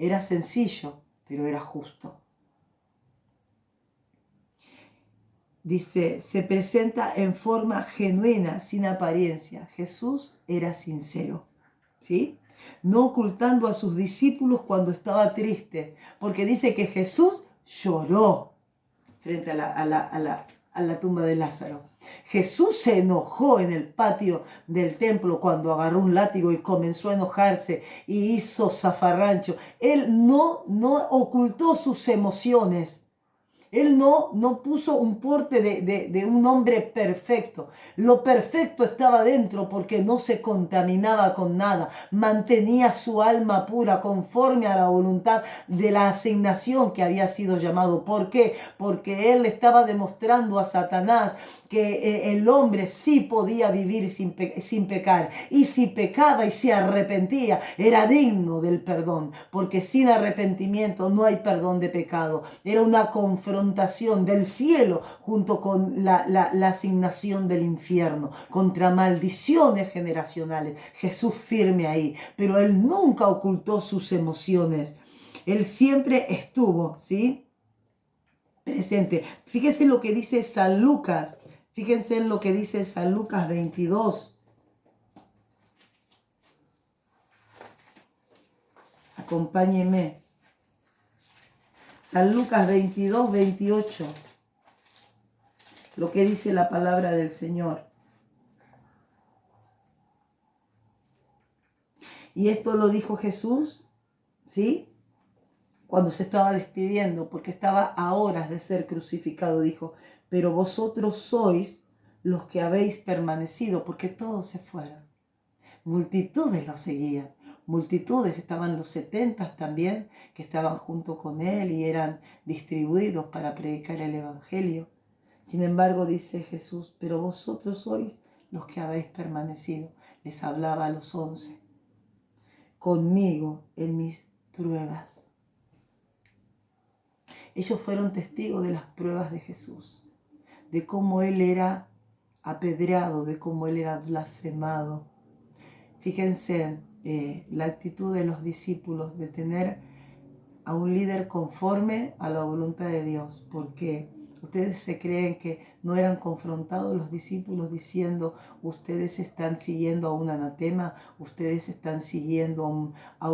Era sencillo, pero era justo. Dice, se presenta en forma genuina, sin apariencia. Jesús era sincero, ¿sí? No ocultando a sus discípulos cuando estaba triste, porque dice que Jesús lloró frente a la tumba de Lázaro. Jesús se enojó en el patio del templo cuando agarró un látigo y comenzó a enojarse y hizo zafarrancho. Él no ocultó sus emociones. Él no puso un porte de un hombre perfecto. Lo perfecto estaba dentro porque no se contaminaba con nada. Mantenía su alma pura conforme a la voluntad de la asignación que había sido llamado. ¿Por qué? Porque él estaba demostrando a Satanás que el hombre sí podía vivir sin pecar. Y si pecaba y se arrepentía, era digno del perdón. Porque sin arrepentimiento no hay perdón de pecado. Era una confrontación del cielo junto con la asignación del infierno, contra maldiciones generacionales. Jesús firme ahí, pero él nunca ocultó sus emociones. Él siempre estuvo, ¿sí?, presente. Fíjense lo que dice San Lucas. Fíjense en lo que dice San Lucas 22. Acompáñenme. San Lucas 22, 28. Lo que dice la palabra del Señor. Y esto lo dijo Jesús, ¿sí?, cuando se estaba despidiendo, porque estaba a horas de ser crucificado. Dijo, pero vosotros sois los que habéis permanecido, porque todos se fueron. Multitudes lo seguían. Multitudes, estaban los 70 también, que estaban junto con él y eran distribuidos para predicar el Evangelio. Sin embargo, dice Jesús, pero vosotros sois los que habéis permanecido. Les hablaba a los 11. Conmigo en mis pruebas. Ellos fueron testigos de las pruebas de Jesús, de cómo Él era apedreado, de cómo Él era blasfemado. Fíjense la actitud de los discípulos de tener a un líder conforme a la voluntad de Dios, porque ustedes se creen que no eran confrontados los discípulos diciendo, ustedes están siguiendo a un anatema, ustedes están siguiendo a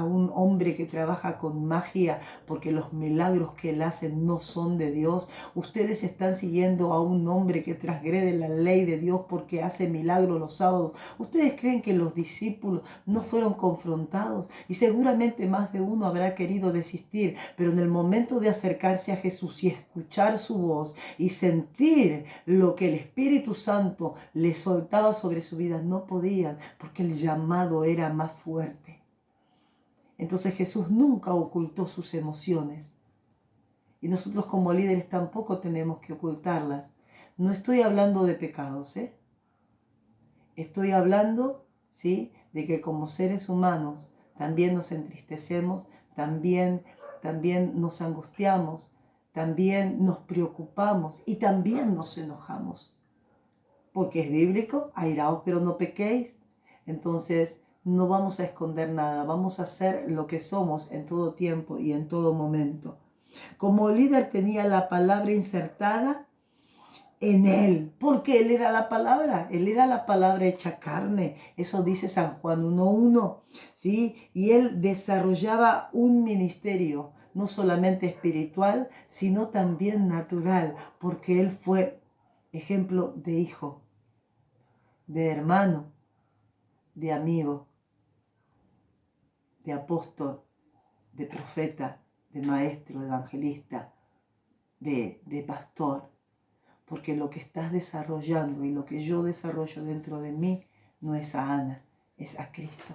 un hombre que trabaja con magia porque los milagros que él hace no son de Dios. Ustedes están siguiendo a un hombre que transgrede la ley de Dios porque hace milagros los sábados. Ustedes creen que los discípulos no fueron confrontados, y seguramente más de uno habrá querido desistir, pero en el momento de acercarse a Jesús y escuchar su voz y sentir lo que el Espíritu Santo les soltaba sobre su vida, no podían, porque el llamado era más fuerte. Entonces Jesús nunca ocultó sus emociones, y nosotros como líderes tampoco tenemos que ocultarlas. No estoy hablando de pecados, estoy hablando, ¿sí?, de que como seres humanos también nos entristecemos, también nos angustiamos, también nos preocupamos y también nos enojamos. Porque es bíblico, airaos pero no pequéis. Entonces no vamos a esconder nada, vamos a ser lo que somos en todo tiempo y en todo momento. Como líder tenía la palabra insertada en él, porque él era la palabra hecha carne. Eso dice San Juan 1:1, ¿sí? Y él desarrollaba un ministerio, no solamente espiritual, sino también natural, porque él fue ejemplo de hijo, de hermano, de amigo, de apóstol, de profeta, de maestro, de evangelista, de pastor. Porque lo que estás desarrollando y lo que yo desarrollo dentro de mí no es a Ana, es a Cristo.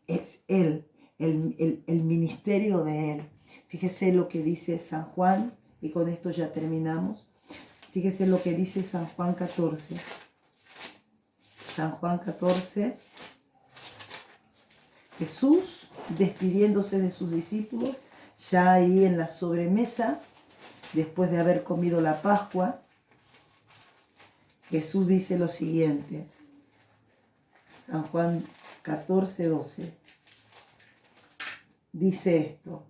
Es Él, el ministerio de Él. Fíjese lo que dice San Juan, y con esto ya terminamos. Fíjese lo que dice San Juan 14. San Juan 14. Jesús despidiéndose de sus discípulos, ya ahí en la sobremesa, después de haber comido la Pascua, Jesús dice lo siguiente, San Juan 14, 12. dice esto: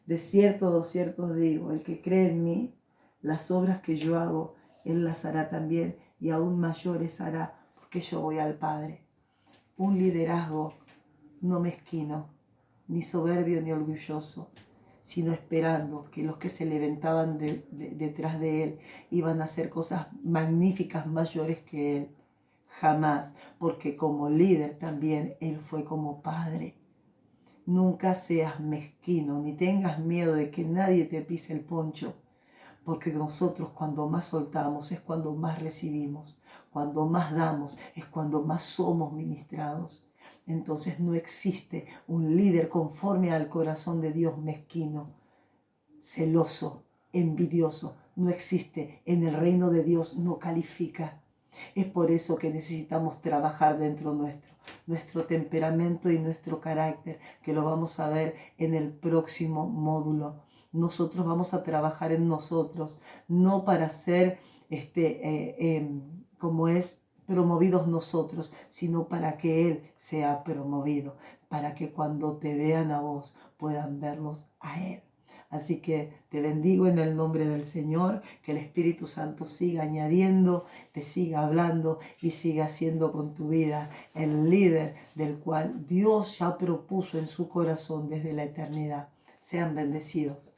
de cierto os digo, el que cree en mí, las obras que yo hago, él las hará también, y aún mayores hará, porque yo voy al Padre. Un liderazgo no mezquino, ni soberbio ni orgulloso, sino esperando que los que se levantaban detrás de él iban a hacer cosas magníficas mayores que él. Jamás, porque como líder también él fue como padre. Nunca seas mezquino, ni tengas miedo de que nadie te pise el poncho, porque nosotros cuando más soltamos es cuando más recibimos, cuando más damos es cuando más somos ministrados. Entonces no existe un líder conforme al corazón de Dios mezquino, celoso, envidioso. No existe. En el reino de Dios no califica. Es por eso que necesitamos trabajar dentro nuestro temperamento y nuestro carácter, que lo vamos a ver en el próximo módulo. Nosotros vamos a trabajar en nosotros, no para ser como es promovidos nosotros, sino para que Él sea promovido, para que cuando te vean a vos puedan verlos a Él. Así que te bendigo en el nombre del Señor, que el Espíritu Santo siga añadiendo, te siga hablando y siga siendo con tu vida el líder del cual Dios ya propuso en su corazón desde la eternidad. Sean bendecidos.